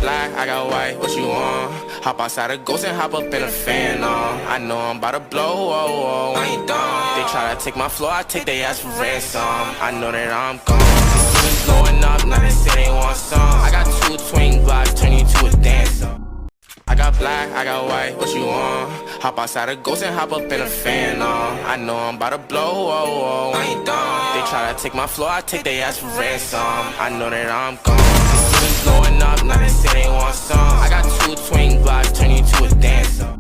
black, I got white, what you want? Hop outside a ghost and hop up in a fan, I know I'm about to blow, oh, I ain't dumb. They try to take my floor, I take their ass for ransom. I know that I'm gone. They see me blowing up, now they say they want some. I got 2 twin blocks, turn you to a dancer. I got black, I got white, what you want? Hop outside a ghost and hop up in a fan, I know I'm about to blow, oh, I ain't dumb. They try to take my floor, I take their ass for ransom. I know that I'm gone. They see me blowing up, now they say they want some. I got 2 twin blocks, turn you to a dancer.